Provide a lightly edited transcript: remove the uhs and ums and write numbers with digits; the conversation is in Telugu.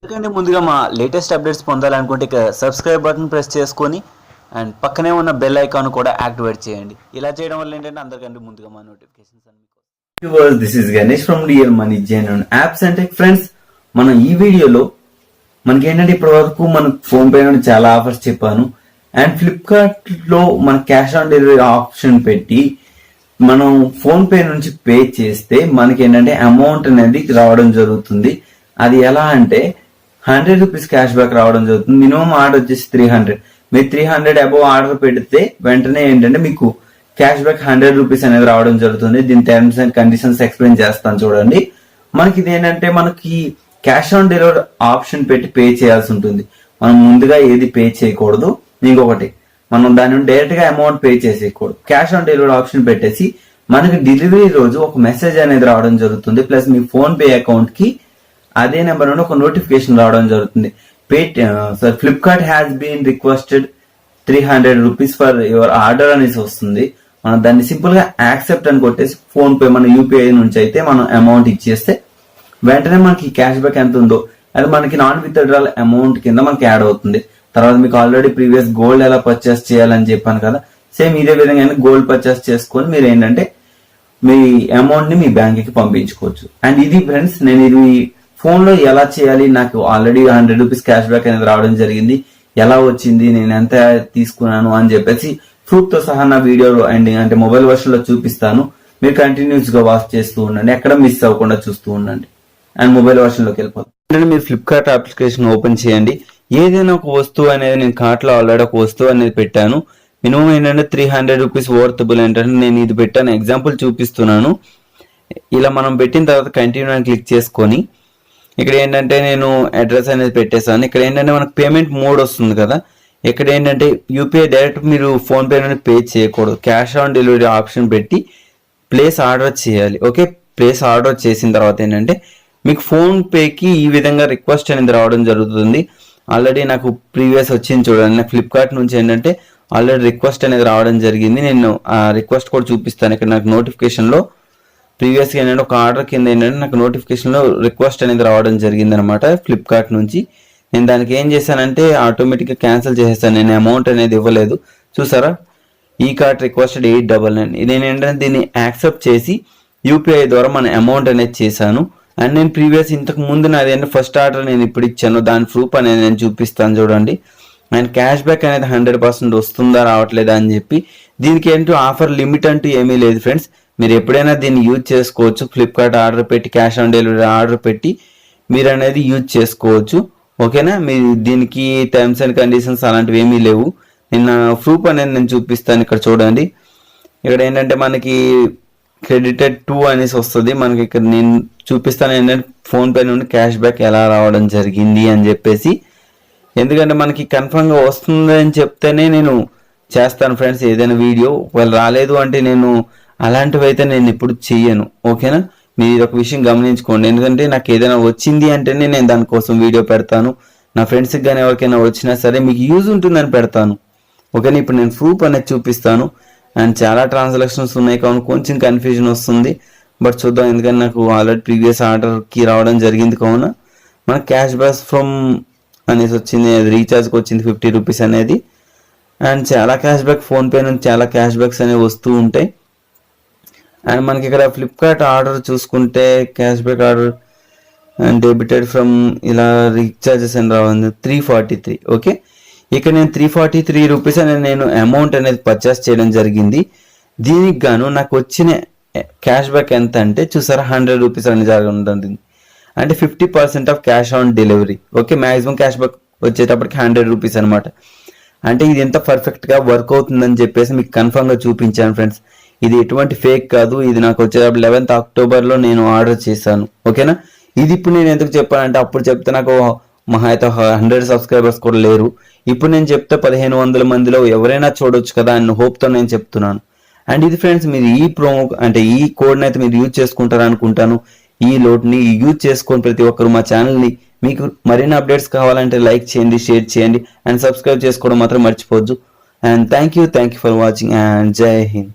ఎందుకంటే ముందుగా మా లేటెస్ట్ అప్డేట్స్ పొందాలనుకుంటే ఇక సబ్స్క్రైబ్ బటన్ ప్రెస్ చేసుకొని అండ్ పక్కనే ఉన్న బెల్ ఐకాన్ కూడా యాక్టివేట్ చేయండి. ఇలా చేయడం వల్ల ఏంటంటే అందరికంటే ముందుగా మా నోటిఫికేషన్స్ అన్ని. This is Ganesh from real money genuine apps and tech. Friends, మనం ఈ వీడియోలో మనకి ఏంటంటే ఇప్పటి వరకు మనకు ఫోన్ పే నుండి చాలా ఆఫర్స్ చెప్పాను. అండ్ ఫ్లిప్కార్ట్ లో మన క్యాష్ ఆన్ డెలివరీ ఆప్షన్ పెట్టి మనం ఫోన్ పే నుంచి పే చేస్తే మనకి ఏంటంటే అమౌంట్ అనేది రావడం జరుగుతుంది. అది ఎలా అంటే 100 రూపీస్ క్యాష్ బ్యాక్ రావడం జరుగుతుంది. మినిమం ఆర్డర్ వచ్చేసి 300. మీరు 300 అబోవ్ ఆర్డర్ పెడితే వెంటనే ఏంటంటే మీకు క్యాష్ బ్యాక్ 100 రూపీస్ అనేది రావడం జరుగుతుంది. దీని టర్మ్స్ అండ్ కండిషన్స్ ఎక్స్ప్లెయిన్ చేస్తాను చూడండి. మనకి ఇది ఏంటంటే మనకి క్యాష్ ఆన్ డెలివరీ ఆప్షన్ పెట్టి పే చేయాల్సి ఉంటుంది. మనం ముందుగా ఏది పే చేయకూడదు. ఇంకొకటి, మనం దాని నుండి డైరెక్ట్ గా అమౌంట్ పే చేసేయకూడదు. క్యాష్ ఆన్ డెలివరీ ఆప్షన్ పెట్టేసి మనకి డెలివరీ రోజు ఒక మెసేజ్ అనేది రావడం జరుగుతుంది. ప్లస్ మీ ఫోన్ పే అకౌంట్ కి అదే నెంబర్ నుండి ఒక నోటిఫికేషన్ రావడం జరుగుతుంది. Flipkart has been requested 300 rupees for your order అనేసి వస్తుంది. మనం దాన్ని సింపుల్ గా యాక్సెప్ట్ అని కొట్టేసి ఫోన్ పే మన యూపీఐ నుంచి అయితే మనం అమౌంట్ ఇచ్చేస్తే వెంటనే మనకి క్యాష్ బ్యాక్ ఎంత ఉందో అది మనకి నాన్ విత్డ్రాల్ అమౌంట్ కింద మనకి యాడ్ అవుతుంది. తర్వాత మీకు ఆల్రెడీ ప్రీవియస్ గోల్డ్ ఎలా పర్చేస్ చేయాలని చెప్పాను కదా, సేమ్ ఇదే విధంగా గోల్డ్ పర్చేస్ చేసుకొని మీరు ఏంటంటే మీ అమౌంట్ ని మీ బ్యాంక్ కి పంపించుకోవచ్చు. అండ్ ఇది ఫ్రెండ్స్, నేను ఇది ఫోన్ లో ఎలా చేయాలి, నాకు ఆల్రెడీ 100 రూపీస్ క్యాష్ బ్యాక్ అనేది రావడం జరిగింది, ఎలా వచ్చింది, నేను ఎంత తీసుకున్నాను అని చెప్పేసి ప్రూఫ్ తో సహా నా వీడియో ఎండింగ్ అంటే మొబైల్ వర్షన్ లో చూపిస్తాను. మీరు కంటిన్యూస్ గా వాచ్ చేస్తూ ఉండండి, ఎక్కడ మిస్ అవ్వకుండా చూస్తూ ఉండండి. అండ్ మొబైల్ వర్షన్ లోకి వెళ్ళిపోతాం. మీరు ఫ్లిప్కార్ట్ అప్లికేషన్ ఓపెన్ చేయండి. ఏదైనా ఒక వస్తువు అనేది నేను కార్ట్ లో ఆల్రెడీ ఒక వస్తువు అనేది పెట్టాను. మినిమం ఏంటంటే 300 రూపీస్ వర్తబుల్ ఏంటంటే నేను ఇది పెట్టాను, ఎగ్జాంపుల్ చూపిస్తున్నాను. ఇలా మనం పెట్టిన తర్వాత కంటిన్యూ అని క్లిక్ చేసుకొని ఇక్కడ ఏంటంటే నేను అడ్రస్ అనేది పెట్టేసాను. ఇక్కడ ఏంటంటే మనకు పేమెంట్ మోడ్ వస్తుంది కదా, ఇక్కడ ఏంటంటే యూపీఐ డైరెక్ట్ మీరు ఫోన్ పే నుండి పే చేయకూడదు. క్యాష్ ఆన్ డెలివరీ ఆప్షన్ పెట్టి ప్లేస్ ఆర్డర్ చేయాలి. ఓకే, ప్లేస్ ఆర్డర్ చేసిన తర్వాత ఏంటంటే మీకు ఫోన్ పేకి ఈ విధంగా రిక్వెస్ట్ అనేది రావడం జరుగుతుంది. ఆల్రెడీ నాకు ప్రీవియస్ వచ్చింది చూడండి, నాకు ఫ్లిప్కార్ట్ నుంచి ఏంటంటే ఆల్రెడీ రిక్వెస్ట్ అనేది రావడం జరిగింది. నేను ఆ రిక్వెస్ట్ కూడా చూపిస్తాను. ఇక్కడ నాకు నోటిఫికేషన్ లో ప్రీవియస్ గా ఏంటంటే ఒక ఆర్డర్ కింద ఏంటంటే నాకు నోటిఫికేషన్ లో రిక్వెస్ట్ అనేది రావడం జరిగింది అనమాట ఫ్లిప్కార్ట్ నుంచి. నేను దానికి ఏం చేశానంటే ఆటోమేటిక్ గా క్యాన్సిల్ చేసేసాను. నేను అమౌంట్ అనేది ఇవ్వలేదు. చూసారా, ఈ కార్ట్ రిక్వెస్టెడ్ 899. నేను ఏంటంటే దీన్ని యాక్సెప్ట్ చేసి యూపీఐ ద్వారా మన అమౌంట్ అనేది చేశాను. అండ్ నేను ప్రీవియస్ ఇంతకు ముందు నాది ఏంటంటే ఫస్ట్ ఆర్డర్ నేను ఇప్పుడు ఇచ్చాను, దాని ప్రూఫ్ అనేది నేను చూపిస్తాను చూడండి. అండ్ క్యాష్ బ్యాక్ అనేది 100% వస్తుందా రావట్లేదా అని చెప్పి. దీనికి ఏంటో ఆఫర్ లిమిట్ అంటూ ఏమీ లేదు ఫ్రెండ్స్, మీరు ఎప్పుడైనా దీన్ని యూజ్ చేసుకోవచ్చు. ఫ్లిప్కార్ట్ ఆర్డర్ పెట్టి క్యాష్ ఆన్ డెలివరీ ఆర్డర్ పెట్టి మీరు అనేది యూజ్ చేసుకోవచ్చు. ఓకేనా, మీరు దీనికి టర్మ్స్ అండ్ కండిషన్స్ అలాంటివి ఏమీ లేవు. నిన్న ప్రూఫ్ అనేది నేను చూపిస్తాను. ఇక్కడ చూడండి, ఇక్కడ ఏంటంటే మనకి క్రెడిటెడ్ 2 అనేసి వస్తుంది. మనకి ఇక్కడ నేను చూపిస్తాను ఏంటంటే ఫోన్ పే నుండి క్యాష్ బ్యాక్ ఎలా రావడం జరిగింది అని చెప్పేసి. ఎందుకంటే మనకి కన్ఫర్మ్ గా వస్తుంది అని చెప్తేనే నేను చేస్తాను ఫ్రెండ్స్ ఏదైనా వీడియో. ఒకవేళ రాలేదు అంటే నేను అలాంటివి అయితే నేను ఇప్పుడు చెయ్యను. ఓకేనా, మీరు ఒక విషయం గమనించుకోండి. ఎందుకంటే నాకు ఏదైనా వచ్చింది అంటేనే నేను దానికోసం వీడియో పెడతాను. నా ఫ్రెండ్స్కి కానీ ఎవరికైనా వచ్చినా సరే మీకు యూజ్ ఉంటుందని పెడతాను. ఓకేనా, ఇప్పుడు నేను ప్రూఫ్ అనేది చూపిస్తాను. అండ్ చాలా ట్రాన్సాక్షన్స్ ఉన్నాయి కావున కొంచెం కన్ఫ్యూజన్ వస్తుంది, బట్ చూద్దాం. ఎందుకంటే నాకు ఆల్రెడీ ప్రీవియస్ ఆర్డర్కి రావడం జరిగింది కావున మనకు క్యాష్ బ్యాక్ ఫ్రమ్ అనేసి వచ్చింది, రీఛార్జ్కి వచ్చింది 50 రూపీస్ అనేది. అండ్ చాలా క్యాష్ బ్యాక్ ఫోన్ పే నుంచి చాలా క్యాష్ బ్యాక్స్ అనేవి వస్తూ ఉంటాయి. అండ్ మనకి ఇక్కడ ఫ్లిప్కార్ట్ ఆర్డర్ చూసుకుంటే cash back order and debited from ఇలా రీఛార్జెస్ అని రావాలి 343. ఓకే, ఇక్కడ నేను 343 రూపీస్ అనేది నేను అమౌంట్ అనేది పర్చేస్ చేయడం జరిగింది. దీనికి గాను నాకు వచ్చిన క్యాష్ బ్యాక్ ఎంత అంటే చూసారా 100 రూపీస్ అనేది జరుగుతుంది. అంటే 50% of cash on delivery. Okay, maximum cash back వచ్చేటప్పటికి 100 రూపీస్ అనమాట. అంటే ఇది ఎంత పర్ఫెక్ట్ గా వర్క్ అవుతుందని చెప్పేసి మీకు కన్ఫర్మ్ గా చూపించాను ఫ్రెండ్స్. ఇది ఎటువంటి ఫేక్ కాదు. ఇది నాకు వచ్చేటప్పుడు 11th అక్టోబర్ నేను ఆర్డర్ చేశాను. ఓకేనా, ఇది ఇప్పుడు నేను ఎందుకు చెప్పానంటే అప్పుడు చెప్తే నాకు మహా అయితే 100 సబ్స్క్రైబర్స్ కూడా లేరు. ఇప్పుడు నేను చెప్తే 1500 మందిలో ఎవరైనా చూడొచ్చు కదా అన్న హోప్ తో నేను చెప్తున్నాను. అండ్ ఇది ఫ్రెండ్స్, మీరు ఈ ప్రోమో అంటే ఈ కోడ్ అయితే మీరు యూజ్ చేసుకుంటారు అనుకుంటాను. ఈ లోడ్ని యూజ్ చేసుకొని ప్రతి ఒక్కరు మా ఛానల్ని మీకు మరిన్ని అప్డేట్స్ కావాలంటే లైక్ చేయండి, షేర్ చేయండి అండ్ సబ్స్క్రైబ్ చేసుకోవడం మాత్రం మర్చిపోవద్దు. And thank you for watching and జై హింద్.